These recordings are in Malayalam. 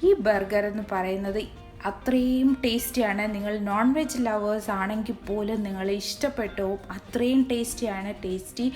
ഈ ബർഗർ എന്ന് പറയുന്നത് അത്രയും ടേസ്റ്റിയാണ്. നിങ്ങൾ നോൺ വെജ് ലവേഴ്സ് ആണെങ്കിൽ പോലും നിങ്ങൾ ഇഷ്ടപ്പെട്ടു. അത്രയും ടേസ്റ്റിയാണ്. ടേസ്റ്റി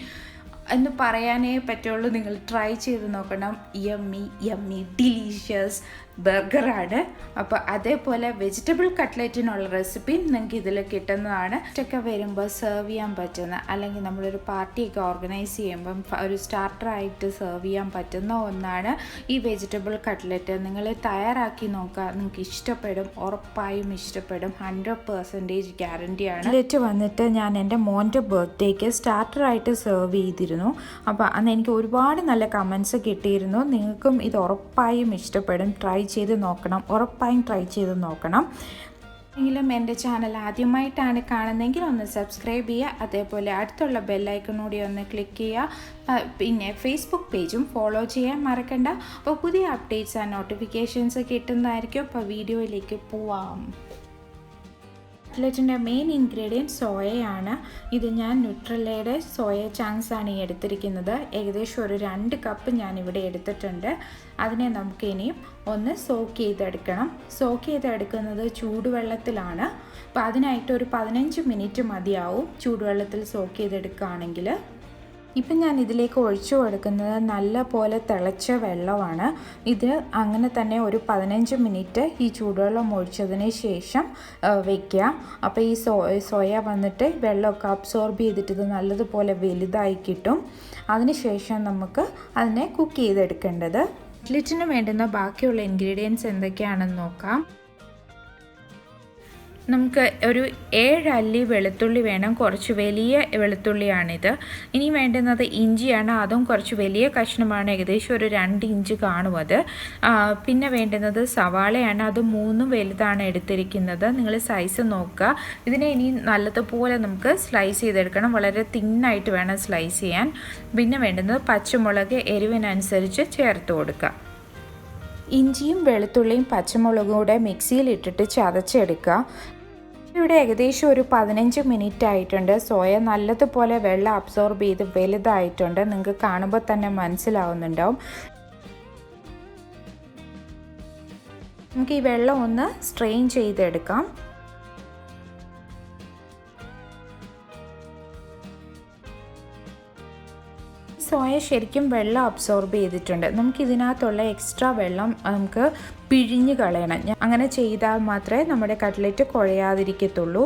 എന്ന് പറയാനേ പറ്റുള്ളൂ. നിങ്ങൾ ട്രൈ ചെയ്ത് നോക്കണം. യമ്മി ഡിലീഷ്യസ് ബർഗറാണ്. അപ്പോൾ അതേപോലെ വെജിറ്റബിൾ കട്ട്ലറ്റിനുള്ള റെസിപ്പി നിങ്ങൾക്ക് ഇതിൽ കിട്ടുന്നതാണ്. ഒക്കെ വരുമ്പോൾ സെർവ് ചെയ്യാൻ പറ്റുന്ന, അല്ലെങ്കിൽ നമ്മളൊരു പാർട്ടിയൊക്കെ ഓർഗനൈസ് ചെയ്യുമ്പം ഒരു സ്റ്റാർട്ടറായിട്ട് സെർവ് ചെയ്യാൻ പറ്റുന്ന ഒന്നാണ് ഈ വെജിറ്റബിൾ കട്ട്ലറ്റ്. നിങ്ങൾ തയ്യാറാക്കി നോക്കുക, നിങ്ങൾക്ക് ഇഷ്ടപ്പെടും, ഉറപ്പായും ഇഷ്ടപ്പെടും. 100% ഗ്യാരണ്ടിയാണ്. കട്ട്ലറ്റ് വന്നിട്ട് ഞാൻ എൻ്റെ മോൻ്റെ ബർത്ത്ഡേക്ക് സ്റ്റാർട്ടറായിട്ട് സെർവ് ചെയ്തിരുന്നു. അപ്പോൾ അന്ന് എനിക്ക് ഒരുപാട് നല്ല കമൻസ് കിട്ടിയിരുന്നു. നിങ്ങൾക്കും ഇത് ഉറപ്പായും ഇഷ്ടപ്പെടും. ഉറപ്പായും ട്രൈ ചെയ്ത് നോക്കണം. എങ്കിലും എൻ്റെ ചാനൽ ആദ്യമായിട്ടാണ് കാണുന്നതെങ്കിൽ ഒന്ന് സബ്സ്ക്രൈബ് ചെയ്യുക. അതേപോലെ അടുത്തുള്ള ബെല്ലൈക്കണൂടി ഒന്ന് ക്ലിക്ക് ചെയ്യുക. പിന്നെ ഫേസ്ബുക്ക് പേജും ഫോളോ ചെയ്യാൻ മറക്കണ്ട. അപ്പോൾ പുതിയ അപ്ഡേറ്റ്സ് ആൻഡ് നോട്ടിഫിക്കേഷൻസ് കിട്ടുന്നതായിരിക്കും. അപ്പോൾ വീഡിയോയിലേക്ക് പോവാം. കട്ട്ലറ്റിൻ്റെ മെയിൻ ഇൻഗ്രീഡിയൻറ്റ് സോയയാണ്. ഇത് ഞാൻ ന്യൂട്രല്ലയുടെ സോയ ചങ്ക്സ് ആണ് ഈ എടുത്തിരിക്കുന്നത്. ഏകദേശം ഒരു 2 കപ്പ് ഞാനിവിടെ എടുത്തിട്ടുണ്ട്. അതിനെ നമുക്ക് ഇനിയും ഒന്ന് സോക്ക് ചെയ്തെടുക്കണം. സോക്ക് ചെയ്തെടുക്കുന്നത് ചൂടുവെള്ളത്തിലാണ്. അപ്പോൾ അതിനായിട്ട് ഒരു 15 മിനിറ്റ് മതിയാവും ചൂടുവെള്ളത്തിൽ സോക്ക് ചെയ്തെടുക്കുകയാണെങ്കിൽ. ഇപ്പം ഞാൻ ഇതിലേക്ക് ഒഴിച്ചു കൊടുക്കുന്നത് നല്ല പോലെ തിളച്ച വെള്ളമാണ്. ഇത് അങ്ങനെ തന്നെ ഒരു 15 മിനിറ്റ് ഈ ചൂടുവെള്ളം ഒഴിച്ചതിന് ശേഷം വയ്ക്കുക. അപ്പോൾ ഈ സോയ വന്നിട്ട് വെള്ളമൊക്കെ അബ്സോർബ് ചെയ്തിട്ട് ഇത് നല്ലതുപോലെ വലുതായി കിട്ടും. അതിനുശേഷം നമുക്ക് അതിനെ കുക്ക് ചെയ്തെടുക്കേണ്ടത്. കട്ട്ലറ്റിന് വേണ്ടുന്ന ബാക്കിയുള്ള ഇൻഗ്രീഡിയൻസ് എന്തൊക്കെയാണെന്ന് നോക്കാം. നമുക്ക് ഒരു 7 അല്ലി വെളുത്തുള്ളി വേണം. കുറച്ച് വലിയ വെളുത്തുള്ളിയാണിത്. ഇനി വേണ്ടുന്നത് ഇഞ്ചിയാണ്. അതും കുറച്ച് വലിയ കഷ്ണമാണ്. ഏകദേശം ഒരു 2 ഇഞ്ച് കാണും അത്. പിന്നെ വേണ്ടുന്നത് സവാളയാണ്. അത് 3 വലുതാണ് എടുത്തിരിക്കുന്നത്. നിങ്ങൾ സൈസ് നോക്കുക. ഇതിനെ ഇനി നല്ലതുപോലെ നമുക്ക് സ്ലൈസ് ചെയ്തെടുക്കണം. വളരെ തിന്നായിട്ട് വേണം സ്ലൈസ് ചെയ്യാൻ. പിന്നെ വേണ്ടുന്നത് പച്ചമുളക് എരിവിനനുസരിച്ച് ചേർത്ത് കൊടുക്കുക. ഇഞ്ചിയും വെളുത്തുള്ളിയും പച്ചമുളകും കൂടെ മിക്സിയിലിട്ടിട്ട് ചതച്ചെടുക്കുക. ഇവിടെ ഏകദേശം ഒരു 15 മിനിറ്റ് ആയിട്ടുണ്ട്. സോയ നല്ലതുപോലെ വെള്ളം അബ്സോർബ് ചെയ്ത് വലുതായിട്ടുണ്ട്. നിങ്ങൾക്ക് കാണുമ്പോൾ തന്നെ മനസ്സിലാവുന്നുണ്ടാവും. നമുക്ക് ഈ വെള്ളം ഒന്ന് സ്ട്രെയിൻ ചെയ്തെടുക്കാം. സോയ ശരിക്കും വെള്ളം അബ്സോർബ് ചെയ്തിട്ടുണ്ട്. നമുക്ക് ഇതിനകത്തുള്ള എക്സ്ട്രാ വെള്ളം നമുക്ക് പിഴിഞ്ഞ് കളയണം. അങ്ങനെ ചെയ്താൽ മാത്രമേ നമ്മുടെ കട്ട്ലറ്റ് കുഴയാതിരിക്കത്തുള്ളൂ.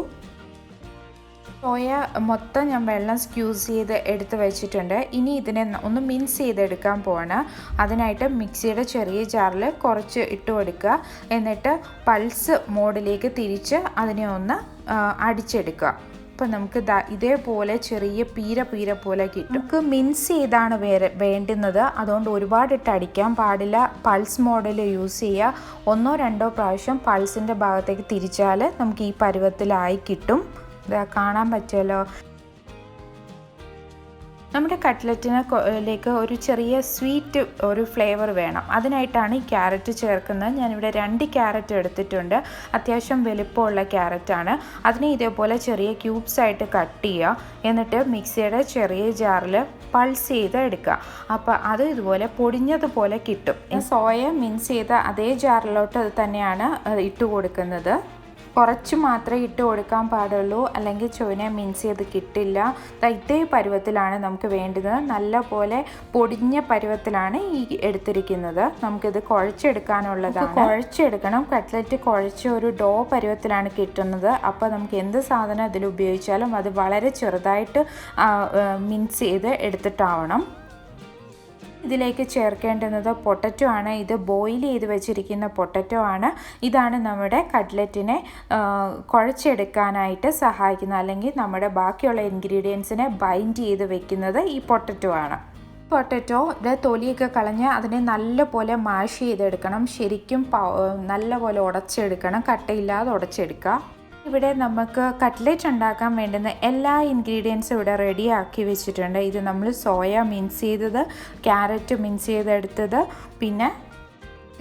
സോയ മൊത്തം ഞാൻ വെള്ളം സ്ക്യൂസ് ചെയ്ത് എടുത്ത് വെച്ചിട്ടുണ്ട്. ഇനി ഇതിനെ ഒന്ന് മിക്സ് ചെയ്തെടുക്കാൻ പോവാണ്. അതിനായിട്ട് മിക്സിയുടെ ചെറിയ ജാറിൽ കുറച്ച് ഇട്ട് കൊടുക്കുക. എന്നിട്ട് പൾസ് മോഡിലേക്ക് തിരിച്ച് അതിനെ ഒന്ന് അടിച്ചെടുക്കുക. അപ്പോൾ നമുക്ക് ഇതേപോലെ ചെറിയ പീര പോലെ കിട്ടും. നമുക്ക് മിൻസ് ചെയ്താണ് വേണ്ടുന്നത്. അതുകൊണ്ട് ഒരുപാട് ഇട്ട് അടിക്കാൻ പാടില്ല. പൾസ് മോഡൽ യൂസ് ചെയ്യുക. 1-2 പ്രാവശ്യം പൾസിൻ്റെ ഭാഗത്തേക്ക് തിരിച്ചാൽ നമുക്ക് ഈ പരുവത്തിലായി കിട്ടും. ഇതാ കാണാൻ പറ്റുമല്ലോ. നമ്മുടെ കട്ട്ലറ്റിലേക്ക് ഒരു ചെറിയ സ്വീറ്റ് ഒരു ഫ്ലേവർ വേണം. അതിനായിട്ടാണ് ഈ ക്യാരറ്റ് ചേർക്കുന്നത്. ഞാനിവിടെ 2 ക്യാരറ്റ് എടുത്തിട്ടുണ്ട്. അത്യാവശ്യം വലിപ്പമുള്ള ക്യാരറ്റാണ്. അതിനെ ഇതേപോലെ ചെറിയ ക്യൂബ്സ് ആയിട്ട് കട്ട് ചെയ്യുക. എന്നിട്ട് മിക്സിയുടെ ചെറിയ ജാറിൽ പൾസ് ചെയ്ത് എടുക്കുക. അപ്പോൾ അത് ഇതുപോലെ പൊടിഞ്ഞതുപോലെ കിട്ടും. സോയ മിക്സ് ചെയ്ത അതേ ജാറിലോട്ട് അത് തന്നെയാണ് ഇട്ട് കൊടുക്കുന്നത്. കുറച്ച് മാത്രമേ ഇട്ട് കൊടുക്കാൻ പാടുള്ളൂ, അല്ലെങ്കിൽ ചോനെ മിക്സ് ചെയ്ത് കിട്ടില്ല. ഇതേ പരുവത്തിലാണ് നമുക്ക് വേണ്ടത്. നല്ല പോലെ പൊടിഞ്ഞ പരുവത്തിലാണ് ഈ എടുത്തിരിക്കുന്നത്. നമുക്കിത് കുഴച്ചെടുക്കാനുള്ളതാണ്. കുഴച്ചെടുക്കണം. കട്ട്ലറ്റ് കുഴച്ച് ഒരു ഡോ പരുവത്തിലാണ് കിട്ടുന്നത്. അപ്പോൾ നമുക്ക് എന്ത് സാധനം ഇതിൽ ഉപയോഗിച്ചാലും അത് വളരെ ചെറുതായിട്ട് മിക്സ് ചെയ്ത് എടുത്തിട്ടാവണം. ഇതിലേക്ക് ചേർക്കേണ്ടുന്നത് പൊട്ടറ്റോ ആണ്. ഇത് ബോയിൽ ചെയ്ത് വെച്ചിരിക്കുന്ന പൊട്ടറ്റോ ആണ്. ഇതാണ് നമ്മുടെ കട്ട്ലറ്റിനെ കുഴച്ചെടുക്കാനായിട്ട് സഹായിക്കുന്നത്, അല്ലെങ്കിൽ നമ്മുടെ ബാക്കിയുള്ള ഇൻഗ്രീഡിയൻസിനെ ബൈൻഡ് ചെയ്ത് വെക്കുന്നത് ഈ പൊട്ടറ്റോ ആണ്. പൊട്ടറ്റോയുടെ തൊലിയൊക്കെ കളഞ്ഞ് അതിനെ നല്ലപോലെ മാഷ് ചെയ്തെടുക്കണം. ശരിക്കും നല്ലപോലെ ഉടച്ചെടുക്കണം. കട്ടയില്ലാതെ ഉടച്ചെടുക്കുക. ഇവിടെ നമുക്ക് കട്ട്ലറ്റ് ഉണ്ടാക്കാൻ വേണ്ടുന്ന എല്ലാ ഇൻഗ്രീഡിയൻസും ഇവിടെ റെഡിയാക്കി വെച്ചിട്ടുണ്ട്. ഇത് നമ്മൾ സോയ മിക്സ് ചെയ്തത്, ക്യാരറ്റ് മിക്സ് ചെയ്തെടുത്തത്, പിന്നെ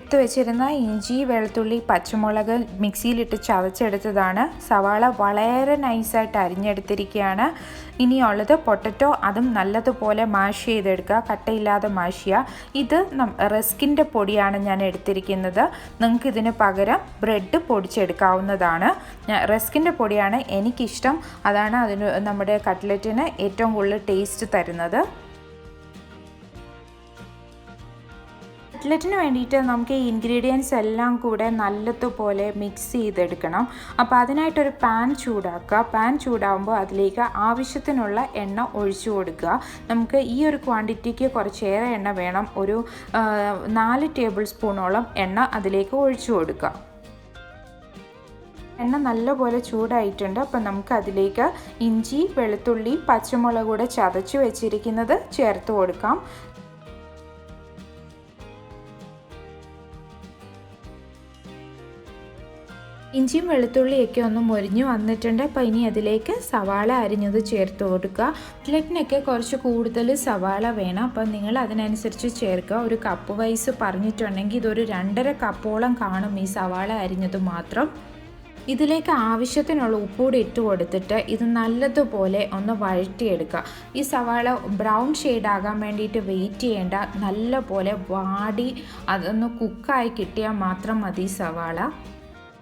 എടുത്തു വെച്ചിരുന്ന ഇഞ്ചി, വെളുത്തുള്ളി, പച്ചമുളക് മിക്സിയിലിട്ട് ചതച്ചെടുത്തതാണ്. സവാള വളരെ നൈസായിട്ട് അരിഞ്ഞെടുത്തിരിക്കുകയാണ്. ഇനിയുള്ളത് പൊട്ടറ്റോ, അതും നല്ലതുപോലെ മാഷ് ചെയ്തെടുക്കുക, കട്ടയില്ലാതെ മാഷ് ചെയ്യുക. ഇത് റസ്കിൻ്റെ പൊടിയാണ് ഞാൻ എടുത്തിരിക്കുന്നത്. നിങ്ങൾക്ക് ഇതിന് പകരം ബ്രെഡ് പൊടിച്ചെടുക്കാവുന്നതാണ്. റസ്കിൻ്റെ പൊടിയാണ് എനിക്കിഷ്ടം, അതാണ് അതിന് നമ്മുടെ കട്ട്ലറ്റിന് ഏറ്റവും കൂടുതൽ ടേസ്റ്റ് തരുന്നത്. കട്ട്ലറ്റിന് വേണ്ടിയിട്ട് നമുക്ക് ഈ ഇൻഗ്രീഡിയൻസ് എല്ലാം കൂടെ നല്ലതുപോലെ മിക്സ് ചെയ്തെടുക്കണം. അപ്പോൾ അതിനായിട്ടൊരു പാൻ ചൂടാക്കുക. പാൻ ചൂടാകുമ്പോൾ അതിലേക്ക് ആവശ്യത്തിനുള്ള എണ്ണ ഒഴിച്ചു കൊടുക്കുക. നമുക്ക് ഈ ഒരു ക്വാണ്ടിറ്റിക്ക് കുറച്ചേറെ എണ്ണ വേണം. ഒരു 4 ടേബിൾ സ്പൂണോളം എണ്ണ അതിലേക്ക് ഒഴിച്ചു കൊടുക്കുക. എണ്ണ നല്ലപോലെ ചൂടായിട്ടുണ്ട്. അപ്പോൾ നമുക്ക് അതിലേക്ക് ഇഞ്ചി, വെളുത്തുള്ളി, പച്ചമുളക് കൂടെ ചതച്ച് വെച്ചിരിക്കുന്നത് ചേർത്ത് കൊടുക്കാം. ഇഞ്ചിയും വെളുത്തുള്ളിയൊക്കെ ഒന്ന് മൊരിഞ്ഞ് വന്നിട്ടുണ്ട്. അപ്പോൾ ഇനി അതിലേക്ക് സവാള അരിഞ്ഞത് ചേർത്ത് കൊടുക്കുക. കട്ട്ലറ്റിനൊക്കെ കുറച്ച് കൂടുതൽ സവാള വേണം, അപ്പോൾ നിങ്ങൾ അതിനനുസരിച്ച് ചേർക്കുക. ഒരു കപ്പ് വൈസ് പറഞ്ഞിട്ടുണ്ടെങ്കിൽ ഇതൊരു 2.5 കപ്പോളം കാണും ഈ സവാള അരിഞ്ഞത് മാത്രം. ഇതിലേക്ക് ആവശ്യത്തിനുള്ള ഉപ്പുകൂടി ഇട്ട് കൊടുത്തിട്ട് ഇത് നല്ലതുപോലെ ഒന്ന് വഴറ്റിയെടുക്കുക. ഈ സവാള ബ്രൗൺ ഷെയ്ഡ് ആകാൻ വേണ്ടിയിട്ട് വെയിറ്റ് ചെയ്യേണ്ട, നല്ലപോലെ വാടി അതൊന്ന് കുക്കായി കിട്ടിയാൽ മാത്രം മതി.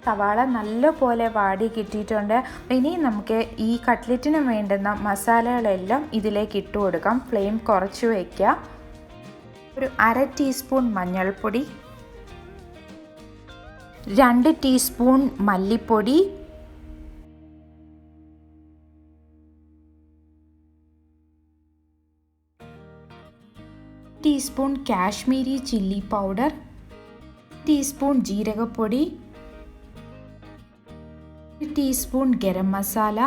സവാള നല്ലപോലെ വാടി കിട്ടിയിട്ടുണ്ട്. ഇനി നമുക്ക് ഈ കട്ട്ലറ്റിന് വേണ്ടുന്ന മസാലകളെല്ലാം ഇതിലേക്ക് ഇട്ട് കൊടുക്കാം. ഫ്ലെയിം കുറച്ച് വയ്ക്കുക. ഒരു 1/2 ടീസ്പൂൺ മഞ്ഞൾപ്പൊടി, 2 ടീസ്പൂൺ മല്ലിപ്പൊടി, 1 teaspoon Kashmiri chilli powder, 1 teaspoon ജീരകപ്പൊടി, 1 ടീസ്പൂൺ ഗരം മസാല.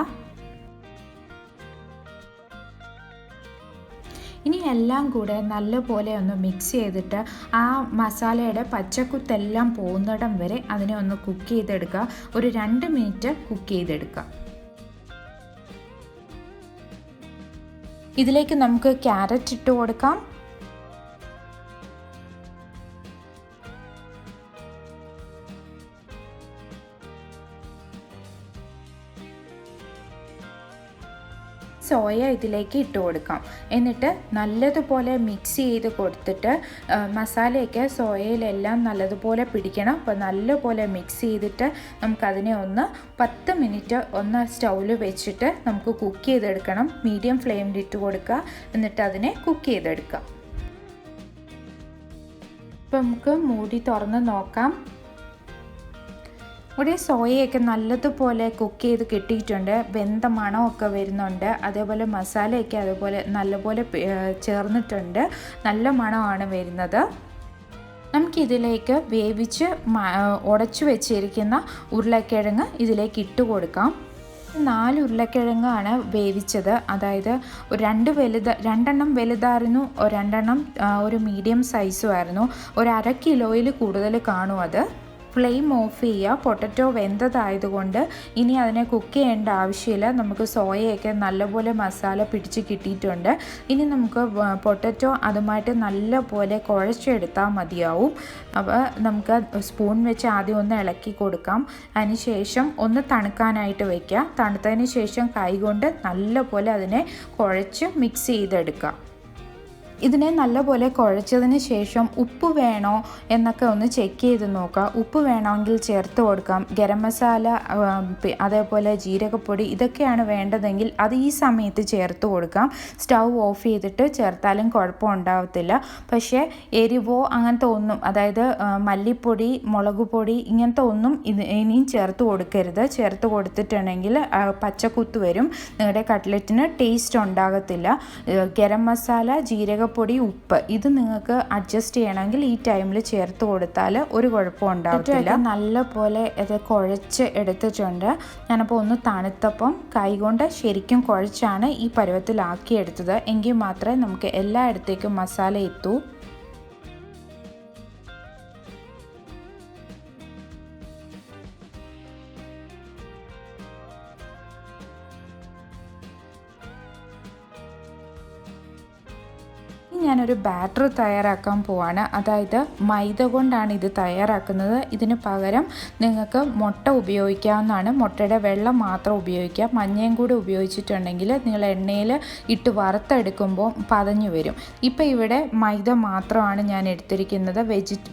ഇനി എല്ലാം കൂടെ നല്ലപോലെ ഒന്ന് മിക്സ് ചെയ്തിട്ട് ആ മസാലയുടെ പച്ചക്കുത്തെല്ലാം പോകുന്നിടം വരെ അതിനെ ഒന്ന് കുക്ക് ചെയ്തെടുക്കുക. ഒരു 2 മിനിറ്റ് കുക്ക് ചെയ്തെടുക്കുക. ഇതിലേക്ക് നമുക്ക് ക്യാരറ്റ് ഇട്ട് കൊടുക്കാം. സോയ ഇതിലേക്ക് ഇട്ട് കൊടുക്കാം. എന്നിട്ട് നല്ലതുപോലെ മിക്സ് ചെയ്ത് കൊടുത്തിട്ട് മസാലയൊക്കെ സോയയിലെല്ലാം നല്ലതുപോലെ പിടിക്കണം. അപ്പോൾ നല്ലപോലെ മിക്സ് ചെയ്തിട്ട് നമുക്കതിനെ ഒന്ന് 10 മിനിറ്റ് ഒന്ന് സ്റ്റൗവിൽ വെച്ചിട്ട് നമുക്ക് കുക്ക് ചെയ്തെടുക്കണം. മീഡിയം ഫ്ലെയിമിൽ ഇട്ട് കൊടുക്കുക. എന്നിട്ട് അതിനെ കുക്ക് ചെയ്തെടുക്കാം. അപ്പോൾ നമുക്ക് മൂടി തുറന്ന് നോക്കാം. ഇവിടെ സോയയൊക്കെ നല്ലതുപോലെ കുക്ക് ചെയ്ത് കിട്ടിയിട്ടുണ്ട്. വെന്ത മണമൊക്കെ വരുന്നുണ്ട്. അതേപോലെ മസാലയൊക്കെ അതുപോലെ നല്ലപോലെ ചേർന്നിട്ടുണ്ട്. നല്ല മണമാണ് വരുന്നത്. നമുക്കിതിലേക്ക് വേവിച്ച് ഉടച്ചു വെച്ചിരിക്കുന്ന ഉരുളക്കിഴങ്ങ് ഇതിലേക്ക് ഇട്ട് കൊടുക്കാം. 4 ഉരുളക്കിഴങ്ങാണ് വേവിച്ചത്. അതായത് ഒരു 2 എണ്ണം വലുതായിരുന്നു, 2 എണ്ണം ഒരു മീഡിയം സൈസും ആയിരുന്നു. ഒരു 1/2 കിലോയിൽ കൂടുതൽ കാണും അത്. ഫ്ലെയിം ഓഫ് ചെയ്യുക. പൊട്ടറ്റോ വെന്തതായതുകൊണ്ട് ഇനി അതിനെ കുക്ക് ചെയ്യേണ്ട ആവശ്യമില്ല. നമുക്ക് സോയയൊക്കെ നല്ലപോലെ മസാല പിടിച്ച് കിട്ടിയിട്ടുണ്ട്. ഇനി നമുക്ക് പൊട്ടറ്റോ അതുമായിട്ട് നല്ലപോലെ കുഴച്ചെടുത്താൽ മതിയാവും. അപ്പോൾ നമുക്ക് സ്പൂൺ വെച്ച് ആദ്യം ഒന്ന് ഇളക്കി കൊടുക്കാം. അതിന് ശേഷം ഒന്ന് തണുക്കാനായിട്ട് വയ്ക്കുക. തണുത്തതിന് ശേഷം കൈകൊണ്ട് നല്ലപോലെ അതിനെ കുഴച്ച് മിക്സ് ചെയ്തെടുക്കുക. ഇതിനെ നല്ലപോലെ കുഴച്ചതിന് ശേഷം ഉപ്പ് വേണോ എന്നൊക്കെ ഒന്ന് ചെക്ക് ചെയ്ത് നോക്കുക. ഉപ്പ് വേണമെങ്കിൽ ചേർത്ത് കൊടുക്കാം. ഗരം മസാല അതേപോലെ ജീരകപ്പൊടി ഇതൊക്കെയാണ് വേണ്ടതെങ്കിൽ അത് ഈ സമയത്ത് ചേർത്ത് കൊടുക്കാം. സ്റ്റൗ ഓഫ് ചെയ്തിട്ട് ചേർത്താലും കുഴപ്പമുണ്ടാകത്തില്ല. പക്ഷേ എരിവോ അങ്ങനത്തെ ഒന്നും, അതായത് മല്ലിപ്പൊടി, മുളക് പൊടി ഇങ്ങനത്തെ ഒന്നും ഇനിയും ചേർത്ത് കൊടുക്കരുത്. ചേർത്ത് കൊടുത്തിട്ടുണ്ടെങ്കിൽ പച്ചക്കുത്ത് വരും. നിങ്ങളുടെ കട്ട്ലറ്റിന് ടേസ്റ്റ് ഉണ്ടാകത്തില്ല. ഗരം മസാല, ജീരക പൊടി, ഉപ്പ് ഇത് നിങ്ങൾക്ക് അഡ്ജസ്റ്റ് ചെയ്യണമെങ്കിൽ ഈ ടൈമിൽ ചേർത്ത് കൊടുത്താൽ ഒരു കുഴപ്പം ഉണ്ടാകത്തില്ല. നല്ലപോലെ ഇത് കുഴച്ച് എടുത്തിട്ടുണ്ട്. ഞാനപ്പോൾ ഒന്ന് തണുത്തപ്പം കൈകൊണ്ട് ശരിക്കും കുഴച്ചാണ് ഈ പരുവത്തിലാക്കിയെടുത്തത്. എങ്കിൽ മാത്രമേ നമുക്ക് എല്ലായിടത്തേക്കും മസാല എത്തൂ. ഞാനൊരു ബാറ്റർ തയ്യാറാക്കാൻ പോവാണ്. അതായത് മൈദ കൊണ്ടാണ് ഇത് തയ്യാറാക്കുന്നത്. ഇതിന് പകരം നിങ്ങൾക്ക് മുട്ട ഉപയോഗിക്കാവുന്നതാണ്. മുട്ടയുടെ വെള്ളം മാത്രം ഉപയോഗിക്കാം. മഞ്ഞയും കൂടി ഉപയോഗിച്ചിട്ടുണ്ടെങ്കിൽ നിങ്ങൾ എണ്ണയിൽ ഇട്ട് വറുത്തെടുക്കുമ്പോൾ പതഞ്ഞു വരും. ഇപ്പോൾ ഇവിടെ മൈദ മാത്രമാണ് ഞാൻ എടുത്തിരിക്കുന്നത്.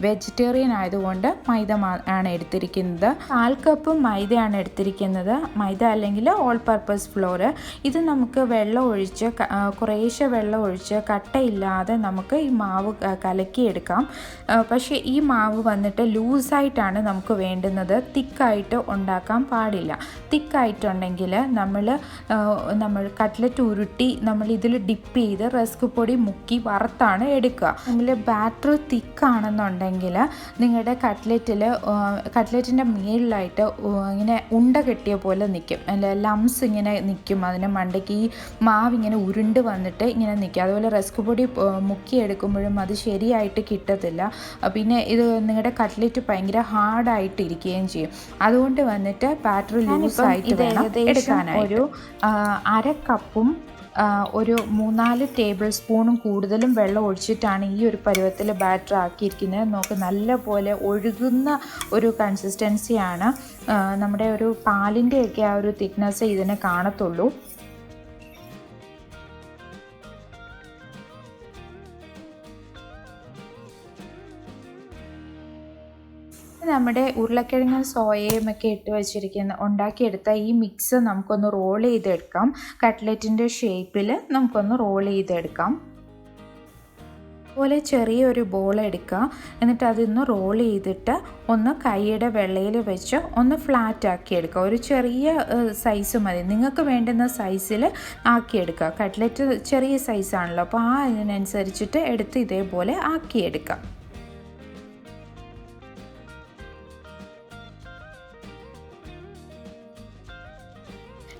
വെജിറ്റേറിയൻ ആയതുകൊണ്ട് മൈദ ആണ് എടുത്തിരിക്കുന്നത്. 1/4 കപ്പ് മൈദയാണ് എടുത്തിരിക്കുന്നത്. മൈദ അല്ലെങ്കിൽ ഓൾ പർപ്പസ് ഫ്ലോർ. ഇത് നമുക്ക് വെള്ളം ഒഴിച്ച് കുറേശ്ശെ വെള്ളം ഒഴിച്ച് കട്ടയില്ലാതെ നമുക്ക് ഈ മാവ് കലക്കിയെടുക്കാം. പക്ഷേ ഈ മാവ് വന്നിട്ട് ലൂസായിട്ടാണ് നമുക്ക് വേണ്ടുന്നത്. തിക്കായിട്ട് ഉണ്ടാക്കാൻ പാടില്ല. തിക്കായിട്ടുണ്ടെങ്കിൽ നമ്മൾ കട്ട്ലറ്റ് ഉരുട്ടി നമ്മൾ ഇതിൽ ഡിപ്പ് ചെയ്ത് റസ്ക് പൊടി മുക്കി വറുത്താണ് എടുക്കുക. നമ്മൾ ബാറ്റർ തിക്കാണെന്നുണ്ടെങ്കിൽ നിങ്ങളുടെ കട്ട്ലറ്റിൻ്റെ മേളിലായിട്ട് ഇങ്ങനെ ഉണ്ട കെട്ടിയ പോലെ നിൽക്കും. അല്ല, ലംസ് ഇങ്ങനെ നിൽക്കും. അതിൻ്റെ മണ്ടയ്ക്ക് ഈ മാവ് ഇങ്ങനെ ഉരുണ്ട് വന്നിട്ട് ഇങ്ങനെ നിൽക്കും. അതുപോലെ റസ്ക് പൊടി മുക്കിയെടുക്കുമ്പോഴും അത് ശരിയായിട്ട് കിട്ടത്തില്ല. പിന്നെ ഇത് നിങ്ങളുടെ കട്ട്ലറ്റ് ഭയങ്കര ഹാർഡായിട്ടിരിക്കുകയും ചെയ്യും. അതുകൊണ്ട് വന്നിട്ട് ബാറ്റർ ലൂസായിട്ട് വേണം എടുക്കാനായിട്ട്. ഒരു 1/2 കപ്പും ഒരു 3-4 ടേബിൾ സ്പൂണും കൂടുതലും വെള്ളം ഒഴിച്ചിട്ടാണ് ഈ ഒരു പരുവത്തിൽ ബാറ്റർ ആക്കിയിരിക്കുന്നത്. നമുക്ക് നല്ല പോലെ ഒഴുകുന്ന ഒരു കൺസിസ്റ്റൻസിയാണ്. നമ്മുടെ ഒരു പാലിൻ്റെയൊക്കെ ആ ഒരു തിക്നെസ് ഇതിനെ കാണത്തുള്ളൂ. നമ്മുടെ ഉരുളക്കിഴങ്ങും സോയയും ഒക്കെ ഇട്ട് ഉണ്ടാക്കിയെടുത്ത ഈ മിക്സ് നമുക്കൊന്ന് റോൾ ചെയ്തെടുക്കാം. കട്ട്ലറ്റിൻ്റെ ഷേപ്പിൽ നമുക്കൊന്ന് റോൾ ചെയ്തെടുക്കാം. അതുപോലെ ചെറിയൊരു ബോൾ എടുക്കുക. എന്നിട്ട് അതൊന്ന് റോൾ ചെയ്തിട്ട് ഒന്ന് കൈയുടെ വെള്ളയിൽ വെച്ച് ഒന്ന് ഫ്ലാറ്റ് ആക്കിയെടുക്കുക. ഒരു ചെറിയ സൈസ് മതി. നിങ്ങൾക്ക് വേണ്ടുന്ന സൈസിൽ ആക്കിയെടുക്കുക. കട്ട്ലറ്റ് ചെറിയ സൈസാണല്ലോ, അപ്പോൾ ഇതിനനുസരിച്ചിട്ട് എടുത്ത് ഇതേപോലെ ആക്കിയെടുക്കുക.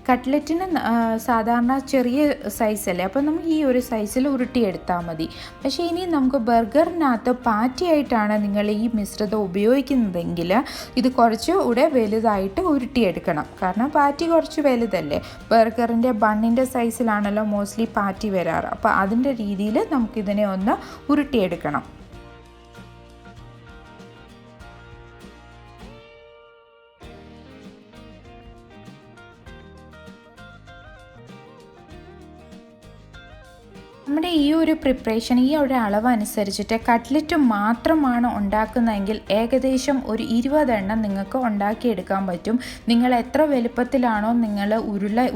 കട്ട്ലറ്റിന് സാധാരണ ചെറിയ സൈസല്ലേ, അപ്പോൾ നമുക്ക് ഈ ഒരു സൈസിൽ ഉരുട്ടിയെടുത്താൽ മതി. പക്ഷേ ഇനി നമുക്ക് ബർഗറിനകത്ത് പാറ്റിയായിട്ടാണ് നിങ്ങൾ ഈ മിശ്രിതം ഉപയോഗിക്കുന്നതെങ്കിൽ ഇത് കുറച്ചുകൂടെ വലുതായിട്ട് ഉരുട്ടിയെടുക്കണം. കാരണം പാറ്റി കുറച്ച് വലുതല്ലേ. ബർഗറിൻ്റെ ബണ്ണിൻ്റെ സൈസിലാണല്ലോ മോസ്റ്റ്ലി പാറ്റി വരാറ്. അപ്പോൾ അതിൻ്റെ രീതിയിൽ നമുക്കിതിനെ ഒന്ന് ഉരുട്ടിയെടുക്കണം. നമ്മുടെ ഈ ഒരു പ്രിപ്പറേഷൻ, ഈ ഒരു അളവ് അനുസരിച്ചിട്ട് കട്ട്ലറ്റ് മാത്രമാണ് ഉണ്ടാക്കുന്നതെങ്കിൽ ഏകദേശം ഒരു 20 എണ്ണം നിങ്ങൾക്ക് ഉണ്ടാക്കിയെടുക്കാൻ പറ്റും. നിങ്ങൾ എത്ര വലുപ്പത്തിലാണോ നിങ്ങൾ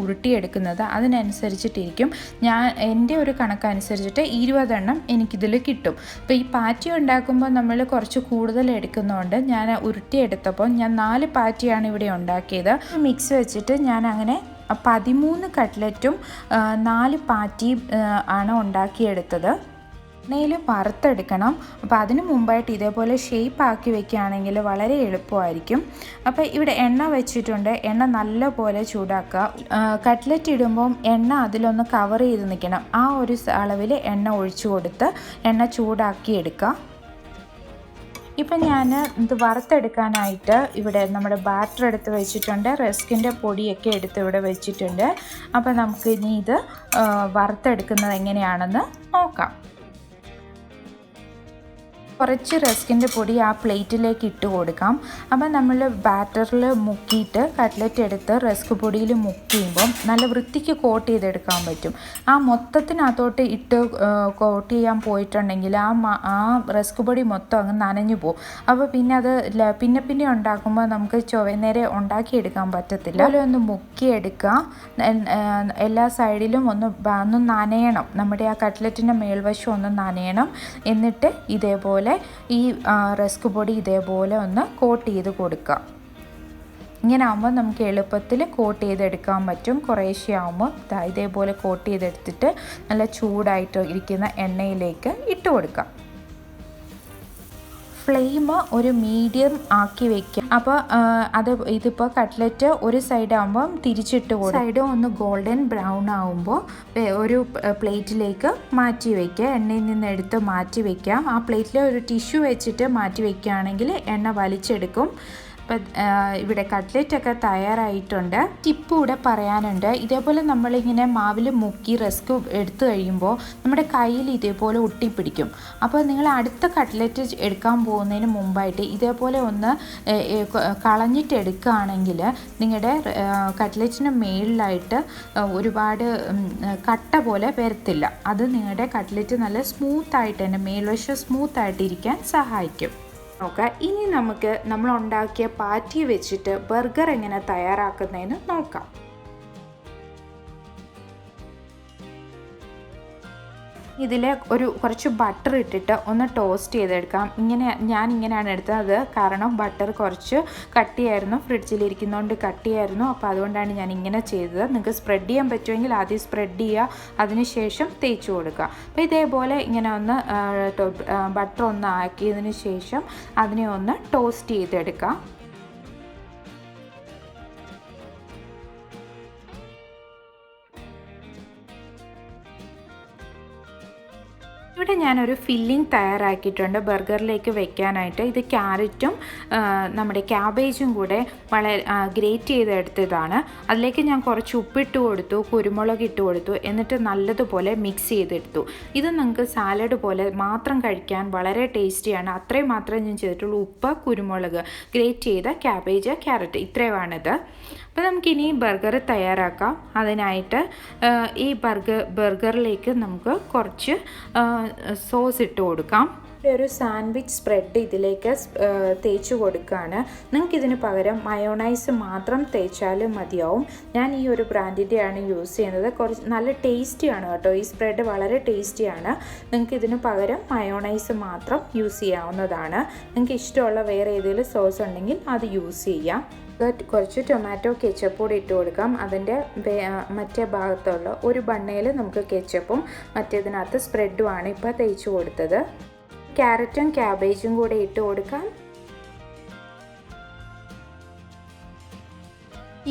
ഉരുട്ടിയെടുക്കുന്നത് അതിനനുസരിച്ചിട്ടിരിക്കും. എൻ്റെ ഒരു കണക്കനുസരിച്ചിട്ട് 20 എണ്ണം എനിക്കിതിൽ കിട്ടും. അപ്പോൾ ഈ പാറ്റി ഉണ്ടാക്കുമ്പോൾ നമ്മൾ കുറച്ച് കൂടുതൽ എടുക്കുന്നതുകൊണ്ട് ഞാൻ ഉരുട്ടിയെടുത്തപ്പോൾ ഞാൻ 4 പാറ്റിയാണ് ഇവിടെ ഉണ്ടാക്കിയത്. മിക്സ് വെച്ചിട്ട് ഞാൻ അങ്ങനെ 13 കട്ട്ലറ്റും 4 പാറ്റിയും ആണ് ഉണ്ടാക്കിയെടുത്തത്. എണ്ണയിൽ വറുത്തെടുക്കണം. അപ്പോൾ അതിന് മുമ്പായിട്ട് ഇതേപോലെ ഷേപ്പ് ആക്കി വെക്കുകയാണെങ്കിൽ വളരെ എളുപ്പമായിരിക്കും. അപ്പോൾ ഇവിടെ എണ്ണ വെച്ചിട്ടുണ്ട്. എണ്ണ നല്ലപോലെ ചൂടാക്കുക. കട്ട്ലറ്റ് ഇടുമ്പം എണ്ണ അതിലൊന്ന് കവർ ചെയ്ത് നിൽക്കണം. ആ ഒരു അളവിൽ എണ്ണ ഒഴിച്ചു കൊടുത്ത് എണ്ണ ചൂടാക്കി എടുക്കുക. ഇപ്പം ഞാൻ ഇത് വറുത്തെടുക്കാനായിട്ട് ഇവിടെ നമ്മുടെ ബാറ്റർ എടുത്ത് വെച്ചിട്ടുണ്ട്. റസ്കിൻ്റെ പൊടിയൊക്കെ എടുത്ത് ഇവിടെ വെച്ചിട്ടുണ്ട്. അപ്പോൾ നമുക്ക് ഇനി ഇത് വറുത്തെടുക്കുന്നത് എങ്ങനെയാണെന്ന് നോക്കാം. കുറച്ച് റസ്കിൻ്റെ പൊടി ആ പ്ലേറ്റിലേക്ക് ഇട്ട് കൊടുക്കാം. അപ്പം നമ്മൾ ബാറ്ററിൽ മുക്കിയിട്ട് കട്ട്ലറ്റ് എടുത്ത് റസ്ക് പൊടിയിൽ മുക്കിയുമ്പം നല്ല വൃത്തിക്ക് കോട്ട് ചെയ്തെടുക്കാൻ പറ്റും. ആ മൊത്തത്തിനകത്തോട്ട് ഇട്ട് കോട്ട് ചെയ്യാൻ പോയിട്ടുണ്ടെങ്കിൽ ആ റസ്ക് പൊടി മൊത്തം അങ്ങ് നനഞ്ഞു പോകും. അപ്പോൾ പിന്നെ അത് പിന്നെ ഉണ്ടാക്കുമ്പോൾ നമുക്ക് നേരെ ഉണ്ടാക്കിയെടുക്കാൻ പറ്റത്തില്ല. അതുപോലെ ഒന്ന് മുക്കിയെടുക്കുക. എല്ലാ സൈഡിലും ഒന്ന് നനയണം. നമ്മുടെ ആ കട്ട്ലറ്റിൻ്റെ മേൽവശം ഒന്ന് നനയണം. എന്നിട്ട് ഇതേപോലെ ഈ റസ്ക് പൊടി ഇതേപോലെ ഒന്ന് കോട്ട് ചെയ്ത് കൊടുക്കുക. ഇങ്ങനെ ആകുമ്പോൾ നമുക്ക് എളുപ്പത്തിൽ കോട്ട് ചെയ്തെടുക്കാൻ പറ്റും. കുറേശ്ശെ ആകുമ്പോൾ ഇതേപോലെ കോട്ട് ചെയ്തെടുത്തിട്ട് നല്ല ചൂടായിട്ട് ഇരിക്കുന്ന എണ്ണയിലേക്ക് ഇട്ട് കൊടുക്കാം. ഫ്ലെയിം ഒരു മീഡിയം ആക്കി വെക്കുക. അപ്പോൾ ഇതിപ്പോൾ കട്ട്ലറ്റ് ഒരു സൈഡ് ആകുമ്പോൾ തിരിച്ചിട്ട് കൊടുക്കും. സൈഡ് ഒന്ന് ഗോൾഡൻ ബ്രൗൺ ആകുമ്പോൾ ഒരു പ്ലേറ്റിലേക്ക് മാറ്റി വയ്ക്കുക. എണ്ണയിൽ നിന്ന് എടുത്ത് മാറ്റി വയ്ക്കുക. ആ പ്ലേറ്റിൽ ഒരു ടിഷ്യൂ വെച്ചിട്ട് മാറ്റി വയ്ക്കുകയാണെങ്കിൽ എണ്ണ വലിച്ചെടുക്കും. അപ്പം ഇവിടെ കട്ട്ലറ്റൊക്കെ തയ്യാറായിട്ടുണ്ട്. ടിപ്പ് കൂടെ പറയാനുണ്ട്. ഇതേപോലെ നമ്മളിങ്ങനെ മാവിൽ മുക്കി റസ്ക് എടുത്തു കഴിയുമ്പോൾ നമ്മുടെ കയ്യിൽ ഇതേപോലെ ഒട്ടിപ്പിടിക്കും. അപ്പോൾ നിങ്ങൾ അടുത്ത കട്ട്ലറ്റ് എടുക്കാൻ പോകുന്നതിന് മുമ്പായിട്ട് ഇതേപോലെ ഒന്ന് കളഞ്ഞിട്ട് എടുക്കുകയാണെങ്കിൽ നിങ്ങളുടെ കട്ട്ലറ്റിന് മേളിലായിട്ട് ഒരുപാട് കട്ട പോലെ വരത്തില്ല. അത് നിങ്ങളുടെ കട്ട്ലറ്റ് നല്ല സ്മൂത്തായിട്ട് തന്നെ മേൽവശം സ്മൂത്തായിട്ടിരിക്കാൻ സഹായിക്കും. നോക്കാം. ഇനി നമുക്ക് നമ്മൾ ഉണ്ടാക്കിയ പാറ്റി വെച്ചിട്ട് ബർഗർ എങ്ങനെ തയ്യാറാക്കുന്നതെന്ന് നോക്കാം. ഇതിൽ കുറച്ച് ബട്ടർ ഇട്ടിട്ട് ഒന്ന് ടോസ്റ്റ് ചെയ്തെടുക്കാം. ഞാനിങ്ങനെയാണ് എടുത്തത്, കാരണം ബട്ടർ കുറച്ച് കട്ടിയായിരുന്നു, ഫ്രിഡ്ജിലിരിക്കുന്നതുകൊണ്ട് കട്ടിയായിരുന്നു. അപ്പോൾ അതുകൊണ്ടാണ് ഞാൻ ഇങ്ങനെ ചെയ്തത്. നിങ്ങൾക്ക് സ്പ്രെഡ് ചെയ്യാൻ പറ്റുമെങ്കിൽ ആദ്യം സ്പ്രെഡ് ചെയ്യുക, അതിനുശേഷം തേച്ച് കൊടുക്കുക. അപ്പോൾ ഇതേപോലെ ഇങ്ങനെ ഒന്ന് ബട്ടർ ഒന്ന് ആക്കിയതിന് ശേഷം അതിനെ ഒന്ന് ടോസ്റ്റ് ചെയ്തെടുക്കാം. ഇവിടെ ഞാനൊരു ഫില്ലിംഗ് തയ്യാറാക്കിയിട്ടുണ്ട് ബർഗറിലേക്ക് വെക്കാനായിട്ട്. ഇത് ക്യാരറ്റും നമ്മുടെ ക്യാബേജും കൂടെ വളരെ ഗ്രേറ്റ് ചെയ്തെടുത്തതാണ്. അതിലേക്ക് ഞാൻ കുറച്ച് ഉപ്പിട്ട് കൊടുത്തു, കുരുമുളക് ഇട്ട് കൊടുത്തു, എന്നിട്ട് നല്ലതുപോലെ മിക്സ് ചെയ്തെടുത്തു. ഇത് നിങ്ങൾക്ക് സാലഡ് പോലെ മാത്രം കഴിക്കാൻ വളരെ ടേസ്റ്റിയാണ്. അത്രയും മാത്രമേ ഞാൻ ചെയ്തിട്ടുള്ളൂ. ഉപ്പ്, കുരുമുളക്, ഗ്രേറ്റ് ചെയ്ത ക്യാബേജ്, ക്യാരറ്റ്, ഇത്രയുമാണിത്. അപ്പോൾ നമുക്കിനി ബർഗർ തയ്യാറാക്കാം. അതിനായിട്ട് ഈ ബർഗറിലേക്ക് നമുക്ക് കുറച്ച് സോസ് ഇട്ട് കൊടുക്കാം. ഒരു സാൻഡ്വിച്ച് സ്പ്രെഡ് ഇതിലേക്ക് തേച്ച് കൊടുക്കുകയാണ്. നിങ്ങൾക്കിതിന് പകരം മയോണൈസ് മാത്രം തേച്ചാലും മതിയാവും. ഞാൻ ഈ ഒരു ബ്രാൻഡിൻ്റെയാണ് യൂസ് ചെയ്യുന്നത്. കുറച്ച് നല്ല ടേസ്റ്റിയാണ് കേട്ടോ. ഈ സ്പ്രെഡ് വളരെ ടേസ്റ്റിയാണ്. നിങ്ങൾക്കിതിന് പകരം മയോണൈസ് മാത്രം യൂസ് ചെയ്യാവുന്നതാണ്. നിങ്ങൾക്ക് ഇഷ്ടമുള്ള വേറെ ഏതെങ്കിലും സോസ് ഉണ്ടെങ്കിൽ അത് യൂസ് ചെയ്യാം. കുറച്ച് ടൊമാറ്റോ കെച്ചപ്പ് കൂടി ഇട്ട് കൊടുക്കാം. അതിൻ്റെ മറ്റേ ഭാഗത്തുള്ള ഒരു ബണ്ണയിൽ നമുക്ക് കെച്ചപ്പും മറ്റേതിനകത്ത് സ്പ്രെഡുമാണ് ഇപ്പോൾ തേച്ച് കൊടുത്തത്. ക്യാരറ്റും ക്യാബേജും കൂടെ ഇട്ട് കൊടുക്കാം.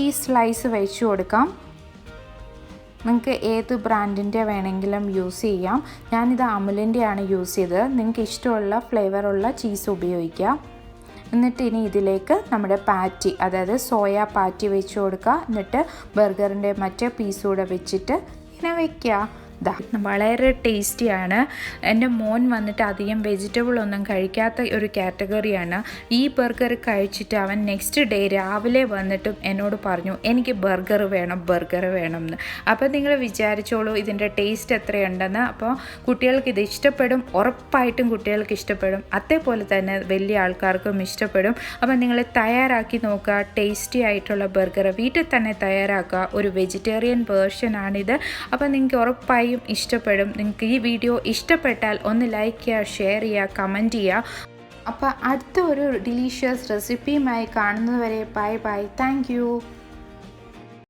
ഈ സ്ലൈസ് വെച്ച് കൊടുക്കാം. നിങ്ങൾക്ക് ഏത് ബ്രാൻഡിൻ്റെ വേണമെങ്കിലും യൂസ് ചെയ്യാം. ഞാനിത് അമുലിൻ്റെയാണ് യൂസ് ചെയ്തത്. നിങ്ങൾക്ക് ഇഷ്ടമുള്ള ഫ്ലേവറുള്ള ചീസ് ഉപയോഗിക്കാം. എന്നിട്ട് ഇനി ഇതിലേക്ക് നമ്മുടെ പാറ്റി, അതായത് സോയ പാറ്റി വെച്ച് കൊടുക്കുക. എന്നിട്ട് ബർഗറിൻ്റെ മറ്റേ പീസ് കൂടെ വെച്ചിട്ട് ഇങ്ങനെ വയ്ക്കുക. വളരെ ടേസ്റ്റിയാണ്. എൻ്റെ മോൻ വന്നിട്ട് അധികം വെജിറ്റബിൾ ഒന്നും കഴിക്കാത്ത ഒരു കാറ്റഗറിയാണ്. ഈ ബർഗർ കഴിച്ചിട്ട് അവൻ നെക്സ്റ്റ് ഡേ രാവിലെ വന്നിട്ടും എന്നോട് പറഞ്ഞു, എനിക്ക് ബർഗർ വേണം എന്ന്. അപ്പോൾ നിങ്ങൾ വിചാരിച്ചോളൂ ഇതിൻ്റെ ടേസ്റ്റ് എത്രയുണ്ടെന്ന്. അപ്പോൾ കുട്ടികൾക്ക് ഇത് ഇഷ്ടപ്പെടും, ഉറപ്പായിട്ടും കുട്ടികൾക്ക് ഇഷ്ടപ്പെടും. അതേപോലെ തന്നെ വലിയ ആൾക്കാർക്കും ഇഷ്ടപ്പെടും. അപ്പോൾ നിങ്ങൾ തയ്യാറാക്കി നോക്കുക. ടേസ്റ്റി ആയിട്ടുള്ള ബർഗർ വീട്ടിൽ തന്നെ തയ്യാറാക്കുക. ഒരു വെജിറ്റേറിയൻ വേർഷനാണിത്. അപ്പോൾ നിങ്ങൾക്ക് ഉറപ്പായി ഇഷ്ടപ്പെടും. നിങ്ങൾക്ക് ഈ വീഡിയോ ഇഷ്ടപ്പെട്ടാൽ ഒന്ന് ലൈക്ക് ചെയ്യുക, ഷെയർ ചെയ്യുക, കമൻറ്റ് ചെയ്യുക. അപ്പോൾ അടുത്ത ഒരു ഡിലീഷ്യസ് റെസിപ്പിയുമായി കാണുന്നതുവരെ ബൈ ബൈ. Thank you.